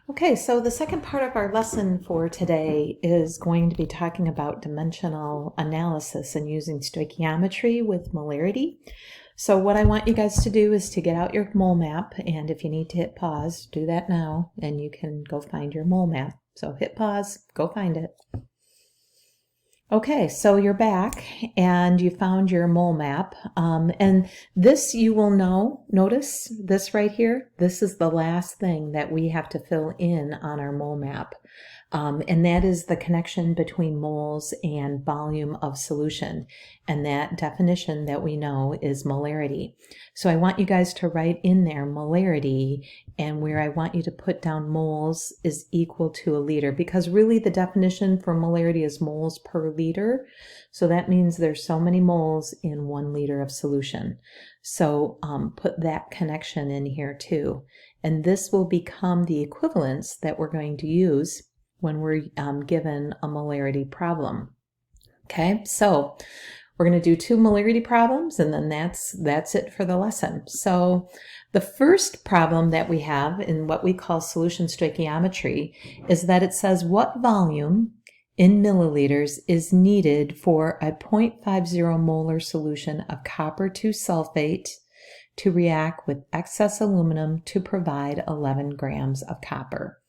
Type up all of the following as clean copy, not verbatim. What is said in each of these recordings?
Okay, so the second part of our lesson for today is going to be talking about dimensional analysis and using stoichiometry with molarity. So what I want you guys to do is to get out your mole map, and if you need to hit pause, do that now, and you can go find your mole map. So hit pause, go find it. Okay, so you're back and you found your mole map. And this you will notice this right here, this is the last thing that we have to fill in on our mole map. And that is the connection between moles and volume of solution. And that definition that we know is molarity. So I want you guys to write in there molarity, and where I want you to put down moles is equal to a liter, because really the definition for molarity is moles per liter. So that means there's so many moles in 1 liter of solution. So put that connection in here too. And this will become the equivalence that we're going to use when we're given a molarity problem. Okay, so we're going to do 2 molarity problems, and then that's it for the lesson. So the first problem that we have in what we call solution stoichiometry is that it says what volume in milliliters is needed for a 0.50 molar solution of copper 2 sulfate to react with excess aluminum to provide 11 grams of copper.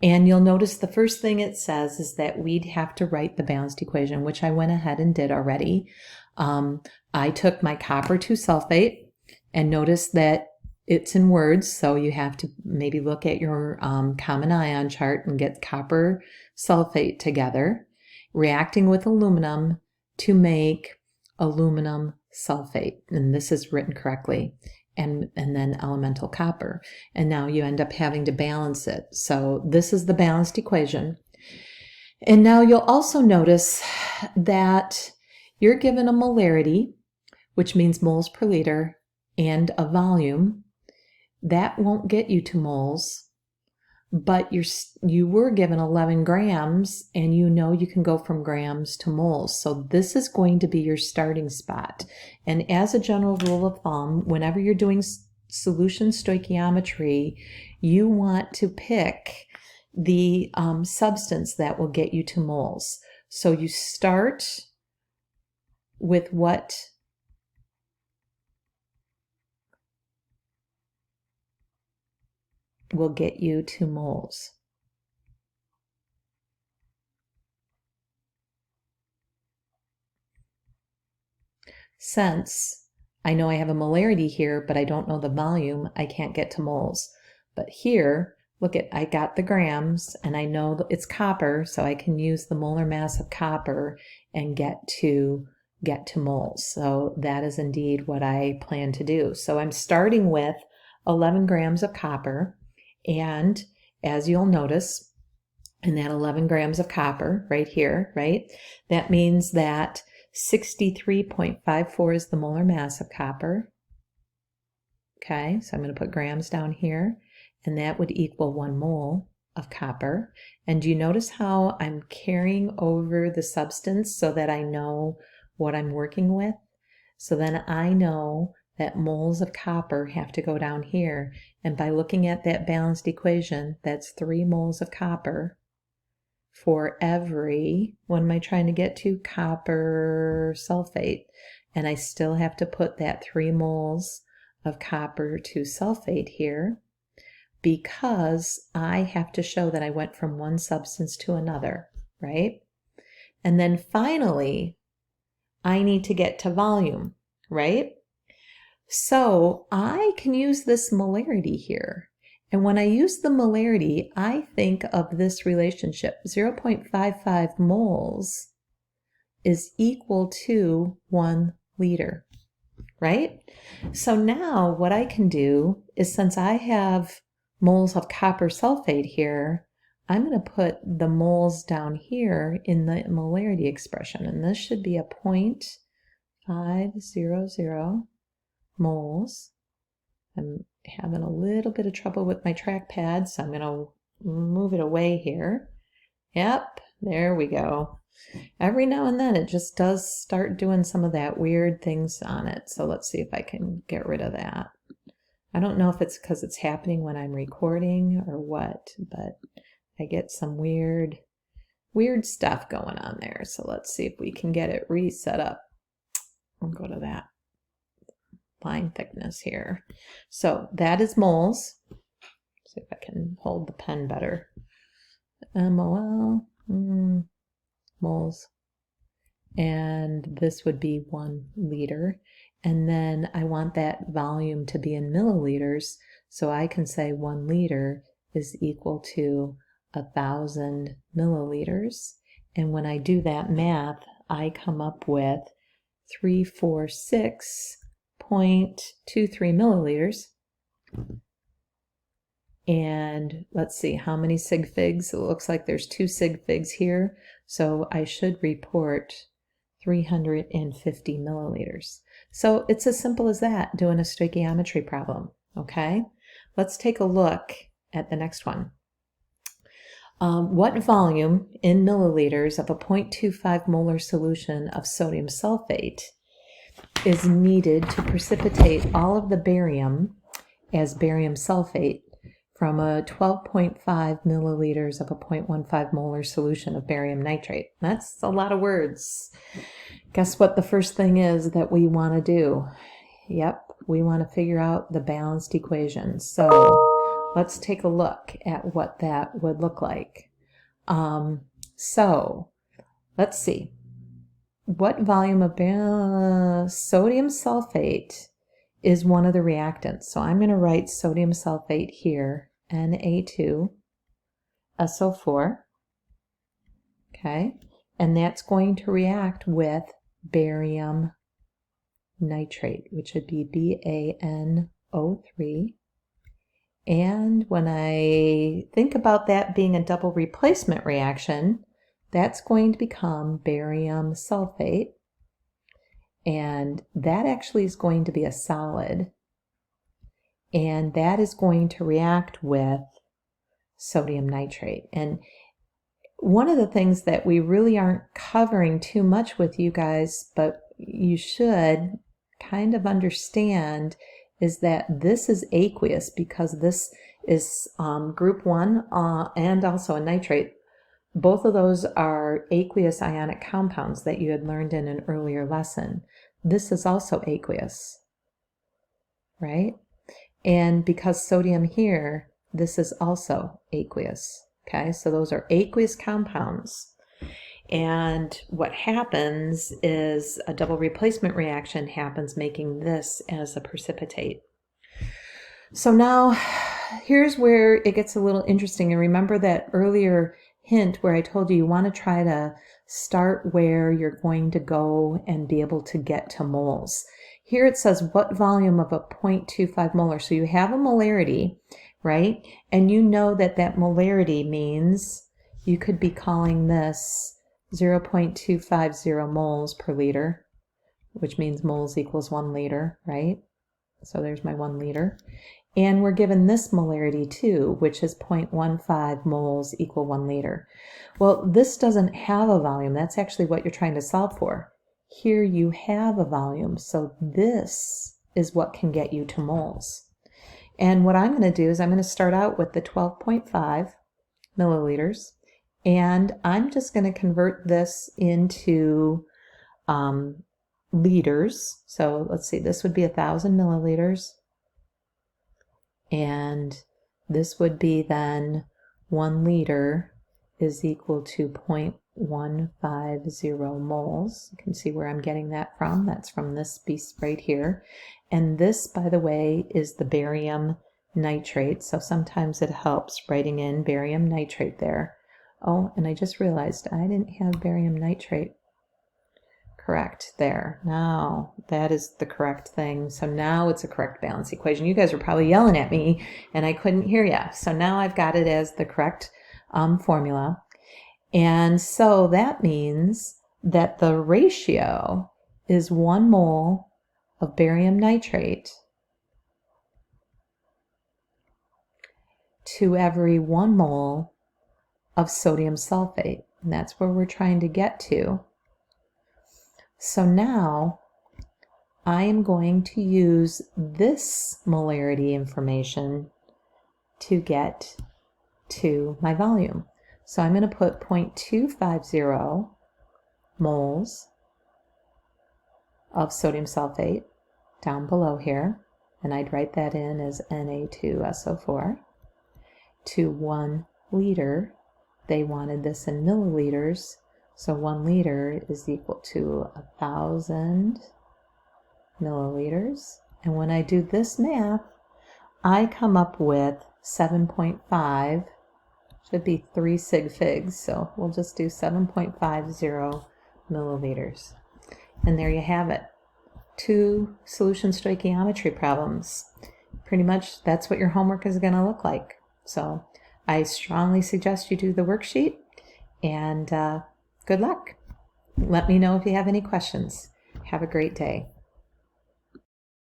And you'll notice the first thing it says is that we'd have to write the balanced equation, which I went ahead and did already. I took my copper 2 sulfate, and notice that it's in words, so you have to maybe look at your common ion chart and get copper sulfate together, reacting with aluminum to make aluminum sulfate. And this is written correctly. And then elemental copper. And now you end up having to balance it. So this is the balanced equation. And now you'll also notice that you're given a molarity, which means moles per liter, and a volume. That won't get you to moles, but you were given 11 grams, and you know you can go from grams to moles. So this is going to be your starting spot. And as a general rule of thumb, whenever you're doing solution stoichiometry, you want to pick the substance that will get you to moles. So you start with what will get you to moles. Since I know I have a molarity here, but I don't know the volume, I can't get to moles. But here, look at, I got the grams, and I know it's copper, so I can use the molar mass of copper and get to moles. So that is indeed what I plan to do. So I'm starting with 11 grams of copper. And as you'll notice, in that 11 grams of copper right here, right, that means that 63.54 is the molar mass of copper. Okay, so I'm going to put grams down here, and that would equal 1 mole of copper. And do you notice how I'm carrying over the substance so that I know what I'm working with? So then I know that moles of copper have to go down here. And by looking at that balanced equation, that's 3 moles of copper for every, what am I trying to get to? Copper sulfate. And I still have to put that 3 moles of copper 2 sulfate here, because I have to show that I went from one substance to another, right? And then finally, I need to get to volume, right? So I can use this molarity here. And when I use the molarity, I think of this relationship. 0.55 moles is equal to 1 liter, right? So now what I can do is, since I have moles of copper sulfate here, I'm going to put the moles down here in the molarity expression. And this should be a 0.500 moles. I'm having a little bit of trouble with my trackpad, so I'm going to move it away here. Yep, there we go. Every now and then it just does start doing some of that weird things on it. So let's see if I can get rid of that. I don't know if it's because it's happening when I'm recording or what, but I get some weird stuff going on there. So let's see if we can get it reset up. We'll go to that line thickness here. So that is moles. See if I can hold the pen better. MOL, moles. And this would be 1 liter. And then I want that volume to be in milliliters. So I can say 1 liter is equal to 1,000 milliliters. And when I do that math, I come up with 346.23 milliliters. And let's see, how many sig figs? It looks like there's 2 sig figs here. So I should report 350 milliliters. So it's as simple as that, doing a stoichiometry problem, okay? Let's take a look at the next one. What volume in milliliters of a 0.25 molar solution of sodium sulfate is needed to precipitate all of the barium as barium sulfate from a 12.5 milliliters of a 0.15 molar solution of barium nitrate? That's a lot of words. Guess what the first thing is that we want to do? Yep, we want to figure out the balanced equation. So let's take a look at what that would look like. So let's see. What volume of sodium sulfate is one of the reactants? So I'm going to write sodium sulfate here, Na2SO4. Okay, and that's going to react with barium nitrate, which would be BaNO3. And when I think about that being a double replacement reaction, that's going to become barium sulfate. And that actually is going to be a solid. And that is going to react with sodium nitrate. And one of the things that we really aren't covering too much with you guys, but you should kind of understand, is that this is aqueous because this is group 1 and also a nitrate. Both of those are aqueous ionic compounds that you had learned in an earlier lesson. This is also aqueous, right? And because sodium here, this is also aqueous. Okay, so those are aqueous compounds. And what happens is a double replacement reaction happens, making this as a precipitate. So now here's where it gets a little interesting. And remember that earlier hint where I told you want to try to start where you're going to go and be able to get to moles. Here it says what volume of a 0.25 molar. So you have a molarity, right? And you know that that molarity means you could be calling this 0.250 moles per liter, which means moles equals 1 liter, right? So there's my 1 liter. And we're given this molarity too, which is 0.15 moles equal 1 liter. Well, this doesn't have a volume. That's actually what you're trying to solve for. Here you have a volume, so this is what can get you to moles. And what I'm going to do is I'm going to start out with the 12.5 milliliters, and I'm just going to convert this into liters. So let's see, this would be 1,000 milliliters, and this would be then 1 liter is equal to 0.150 moles. You can see where I'm getting that from. That's from this piece right here. And this, by the way, is the barium nitrate. So sometimes it helps writing in barium nitrate there. Oh, and I just realized I didn't have barium nitrate correct there. Now that is the correct thing. So now it's a correct balance equation. You guys were probably yelling at me and I couldn't hear you. So now I've got it as the correct formula. And so that means that the ratio is 1 mole of barium nitrate to every 1 mole of sodium sulfate. And that's where we're trying to get to. So now I am going to use this molarity information to get to my volume. So I'm going to put 0.250 moles of sodium sulfate down below here, and I'd write that in as Na2SO4 to 1 liter. They wanted this in milliliters, so 1 liter is equal to 1,000 milliliters. And when I do this math, I come up with 7.5, should be 3 sig figs, so we'll just do 7.50 milliliters. And there you have it. 2 solution stoichiometry problems. Pretty much that's what your homework is going to look like. So I strongly suggest you do the worksheet, and good luck. Let me know if you have any questions. Have a great day.